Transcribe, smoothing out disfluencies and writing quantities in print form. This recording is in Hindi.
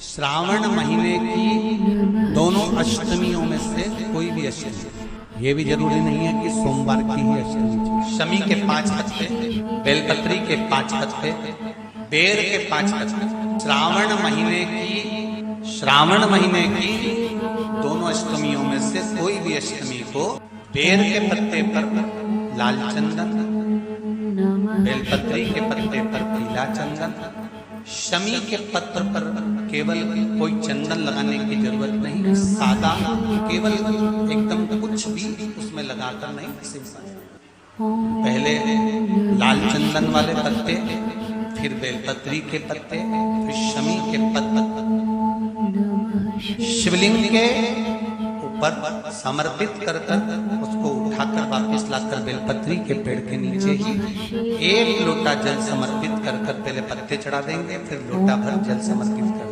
श्रावण महीने की दोनों अष्टमियों में से कोई भी अष्टमी, ये भी जरूरी नहीं है कि सोमवार की ही अष्टमी। शमी के 5 पत्ते, बेलपत्री के 5 पत्ते, बेर के 5 पत्ते, श्रावण महीने की दोनों अष्टमियों में से कोई भी अष्टमी को बेर के पत्ते पर लाल चंदन, बेलपत्री के पत्ते पर पीला चंदन, शमी के पत्र पर केवल कोई चंदन लगाने की जरूरत नहीं, सादा केवल एकदम कुछ भी उसमें लगाकर नहीं, पहले लाल चंदन वाले पत्ते, फिर बेलपत्री के पत्ते, फिर शमी के पत्ते शिवलिंग के ऊपर समर्पित कर उसको उठाकर वापस लाकर बेलपत्री के पेड़ के नीचे ही 1 लोटा जल समर्पित कर पहले पत्ते चढ़ा देंगे, फिर लोटा भर जल समर्पित कर